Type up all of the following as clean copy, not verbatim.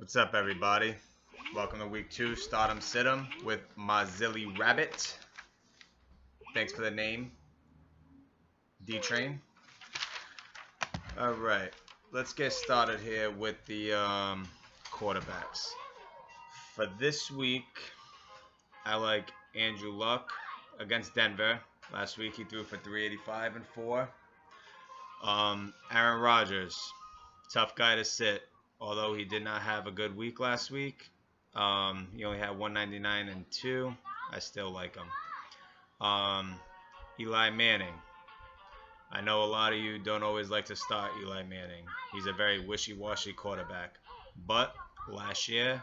What's up, everybody? Welcome to week 2, Stardom Situm with Marzilli Rabbit. Thanks for the name, D-Train. Alright, let's get started here with the quarterbacks. For this week, I like Andrew Luck against Denver. Last week he threw for 385 and 4. Aaron Rodgers, tough guy to sit. Although he did not have a good week last week, he only had 199 and 2. I still like him. Eli Manning. I know a lot of you don't always like to start Eli Manning. He's a very wishy-washy quarterback. But last year,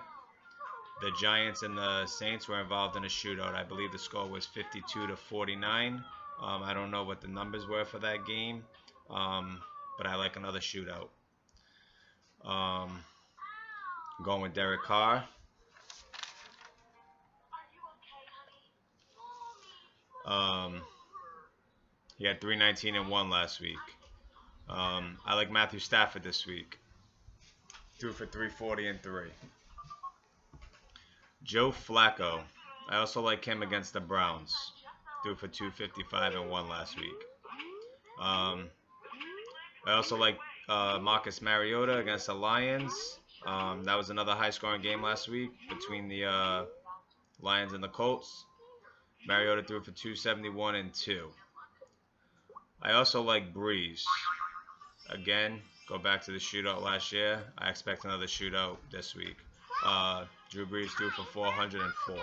the Giants and the Saints were involved in a shootout. I believe the score was 52-49. I don't know what the numbers were for that game, but I like another shootout. Going with Derek Carr. He had 319 and 1 last week. I like Matthew Stafford this week. Threw for 340 and 3. Joe Flacco. I also like him against the Browns. Threw for 255 and 1 last week. I also like Marcus Mariota against the Lions. That was another high-scoring game last week between the Lions and the Colts. Mariota threw for 271 and 2. I also like Breeze. Again, go back to the shootout last year. I expect another shootout this week. Drew Brees threw for 404.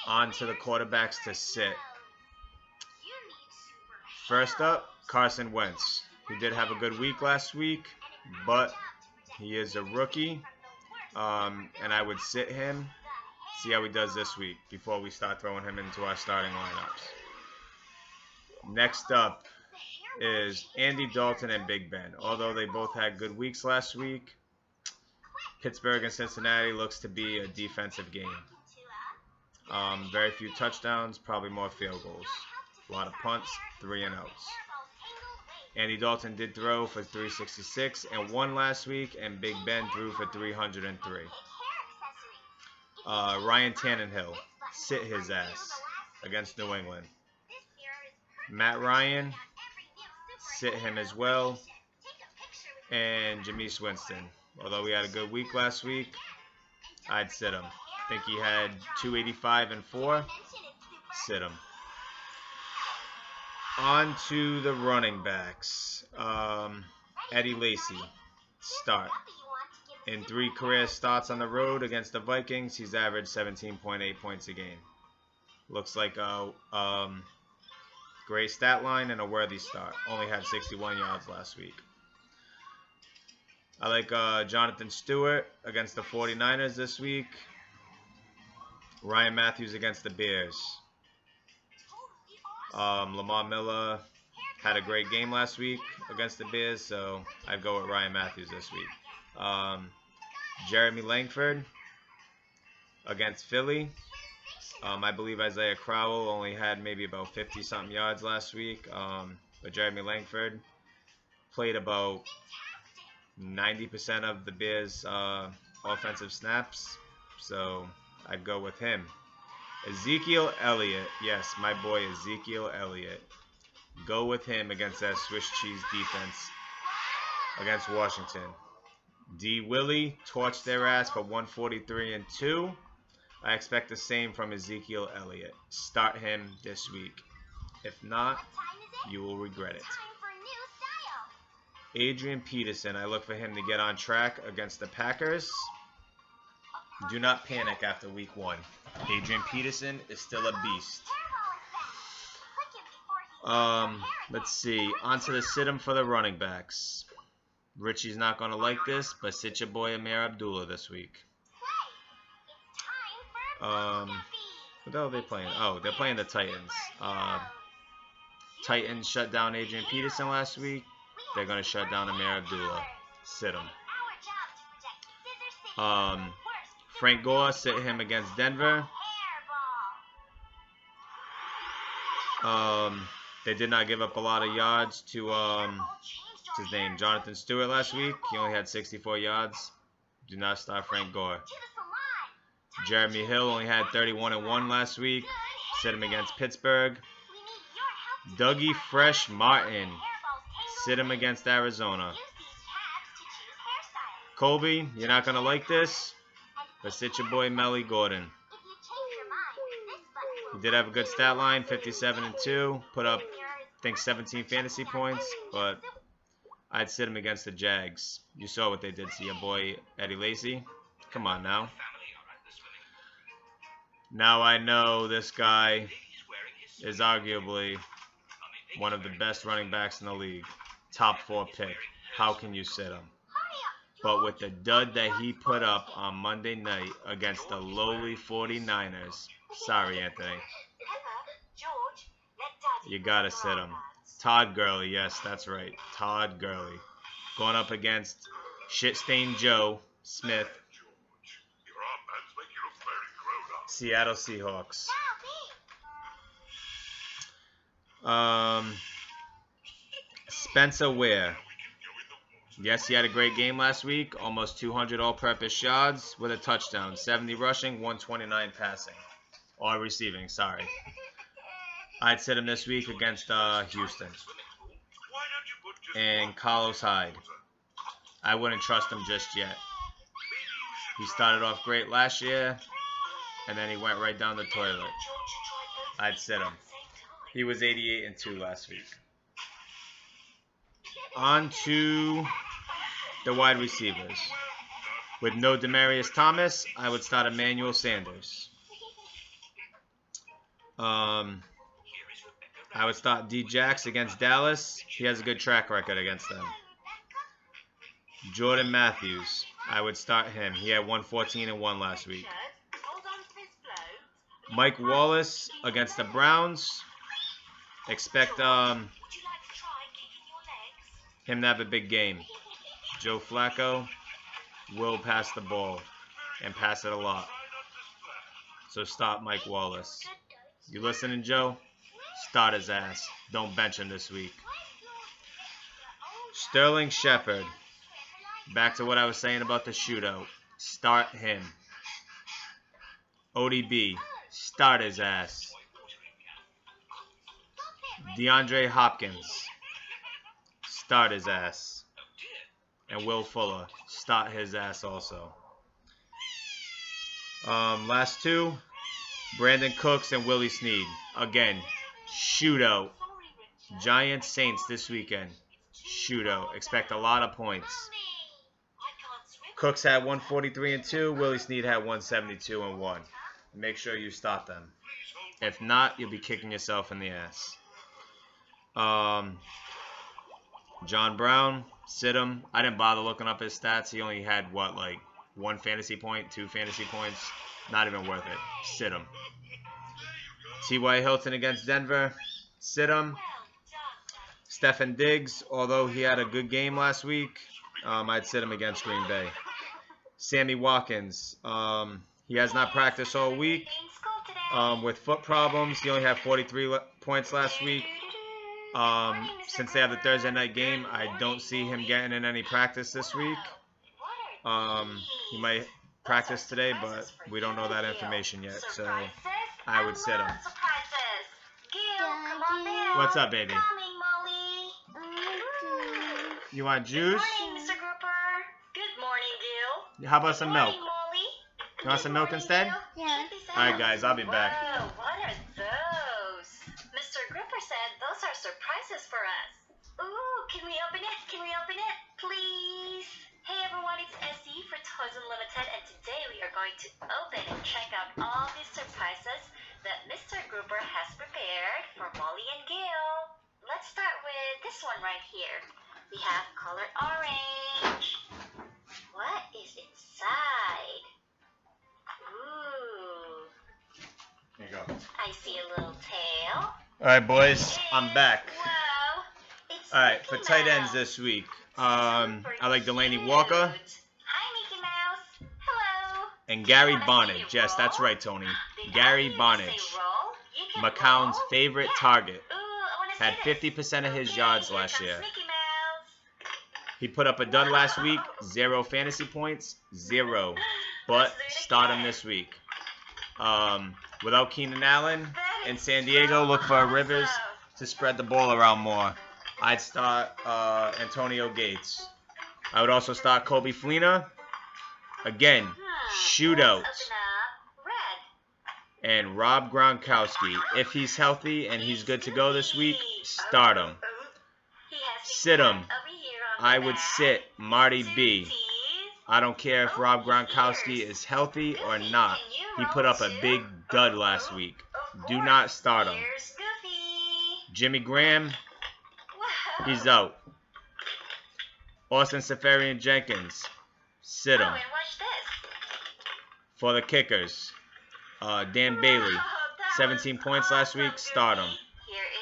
On to the quarterbacks to sit. First up, Carson Wentz. He did have a good week last week, but he is a rookie, and I would sit him, see how he does this week before we start throwing him into our starting lineups. Next up is Andy Dalton and Big Ben. Although they both had good weeks last week, Pittsburgh and Cincinnati looks to be a defensive game. Very few touchdowns, probably more field goals. A lot of punts, 3 and outs. Andy Dalton did throw for 366 and 1 last week, and Big Ben threw for 303. Ryan Tannehill, sit his ass against New England. Matt Ryan, sit him as well. And Jameis Winston. Although he had a good week last week, I'd sit him. I think he had 285 and 4. Sit him. On to the running backs. Eddie Lacy, start. In 3 career starts on the road against the Vikings, he's averaged 17.8 points a game. Looks like a great stat line and a worthy start. Only had 61 yards last week. I like Jonathan Stewart against the 49ers this week. Ryan Matthews against the Bears. Lamar Miller had a great game last week against the Bears, so I'd go with Ryan Matthews this week. Jeremy Langford against Philly. I believe Isaiah Crowell only had maybe about 50-something yards last week, but Jeremy Langford played about 90% of the Bears' offensive snaps, so I'd go with him. Ezekiel Elliott. Yes, my boy Ezekiel Elliott. Go with him against that Swiss cheese defense against Washington. D. Willie torched their ass for 143 and 2. I expect the same from Ezekiel Elliott. Start him this week. If not, you will regret it. Adrian Peterson. I look for him to get on track against the Packers. Do not panic after week 1. Adrian Peterson is still a beast. Let's see. On to the sit-em for the running backs. Richie's not going to like this, but sit your boy Amir Abdullah this week. What the hell are they playing? Oh, they're playing the Titans. Titans shut down Adrian Peterson last week. They're going to shut down Amir Abdullah. Sit him. Frank Gore, sit him against Denver. They did not give up a lot of yards to what's his name, Jonathan Stewart last week. He only had 64 yards. Do not start Frank Gore. Jeremy Hill only had 31-1 last week. Sit him against Pittsburgh. Dougie Fresh Martin. Sit him against Arizona. Colby, you're not going to like this, but sit your boy Melly Gordon. He did have a good stat line, 57-2. Put up, I think, 17 fantasy points, but I'd sit him against the Jags. You saw what they did to your boy Eddie Lacy. Come on now. Now I know this guy is arguably one of the best running backs in the league. Top 4 pick. How can you sit him? But with the dud that he put up on Monday night against the lowly 49ers, sorry, Anthony, you got to sit him. Todd Gurley, yes, that's right. Todd Gurley. Going up against shit-stained Joe Smith. Seattle Seahawks. Spencer Ware. Yes, he had a great game last week. Almost 200 all-purpose yards with a touchdown. 70 rushing, 129 passing. Or receiving, sorry. I'd sit him this week against Houston. And Carlos Hyde. I wouldn't trust him just yet. He started off great last year, and then he went right down the toilet. I'd sit him. He was 88-2 last week. On to the wide receivers. With no Demaryius Thomas, I would start Emmanuel Sanders. I would start D-Jax against Dallas. He has a good track record against them. Jordan Matthews, I would start him. He had 114-1 last week. Mike Wallace against the Browns. Expect him to have a big game. Joe Flacco will pass the ball and pass it a lot. So stop Mike Wallace. You listening, Joe? Start his ass. Don't bench him this week. Sterling Shepard. Back to what I was saying about the shootout. Start him. ODB. Start his ass. DeAndre Hopkins. Start his ass. And Will Fuller. Start his ass also. Last two. Brandon Cooks and Willie Snead. Again, shootout. Giants Saints this weekend. Shootout. Expect a lot of points. Cooks had 143-2. Willie Snead had 172-1. Make sure you start them. If not, you'll be kicking yourself in the ass. John Brown, sit him. I didn't bother looking up his stats. He only had, what, like 1 fantasy point, 2 fantasy points? Not even worth it. Sit him. T.Y. Hilton against Denver. Sit him. Stefan Diggs, although he had a good game last week, I'd sit him against Green Bay. Sammy Watkins. He has not practiced all week with foot problems. He only had 43 points last week. Since they have the Thursday night game, I don't see him getting in any practice this week. He might practice today, but we don't know that information yet, so I would sit him. What's up, baby? You want juice? Mr. Grouper. Good morning, Gil. How about some milk? Molly. You want some milk instead? Yeah. Alright, guys, I'll be back. Whoa, what are those? Mr. Grouper said those are surprises for us. Ooh, can we open it? Can we open it? Please? Hey everyone, it's Essie for Toys Unlimited, and today we are going to open and check out all these surprises that Mr. Grouper has prepared for Molly and Gil. Let's start with this one right here. We have colored orange. What is inside? Ooh. There you go. I see a little tail. Alright, boys, I'm back. Wow. It's Alright, for Mickey tight ends Mouse. this week, Super I like Delaney cute. Walker Hi, Mickey Mouse. Hello. and Gary Wanna see you Bonage. Yes, that's roll? right, Tony. Did Gary I hear you Bonage, say roll? You can McCown's roll? favorite Yeah. target. Ooh, I wanna Had see this. 50% of his Okay, yards here last comes year. Mickey Mouse. He put up a dud last week. 0 fantasy points. 0. But start him this week. Without Keenan Allen in San Diego, look for Rivers to spread the ball around more. I'd start Antonio Gates. I would also start Kobe Fleener. Again, shootouts. And Rob Gronkowski. If he's healthy and he's good to go this week, start him. Sit him. I would sit Marty B. I don't care if Rob Gronkowski is healthy or not. He put up a big dud last week. Do not start him. Jimmy Graham, he's out. Austin Seferian Jenkins, sit him. For the kickers, Dan Bailey, 17 points last week, start him.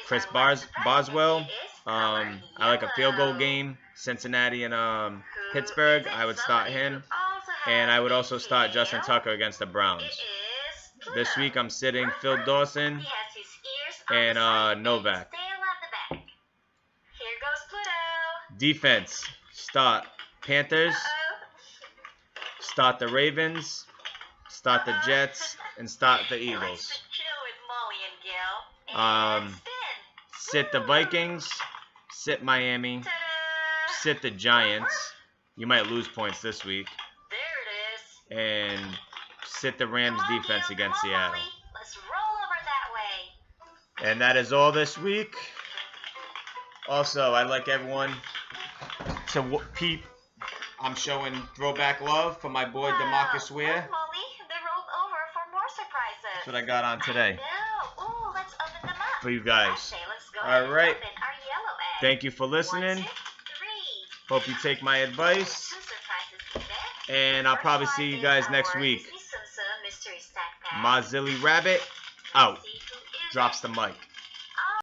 Chris Boswell, I like a field goal game. Cincinnati and Pittsburgh, I would start him. And I would also start Justin Tucker against the Browns. This week I'm sitting Phil Dawson and Novak. Defense, start Panthers, start the Ravens, start the Jets, and start the Eagles. Sit the Vikings, sit Miami, sit the Giants. You might lose points this week. And sit the Rams defense against Seattle. And that is all this week. Also, I'd like everyone to peep. I'm showing throwback love for my boy DeMarcus Ware. That's what I got on today for you guys. All right. Thank you for listening. Hope you take my advice. And I'll probably see you guys next week. Marzilli Rabbit out. Drops the mic.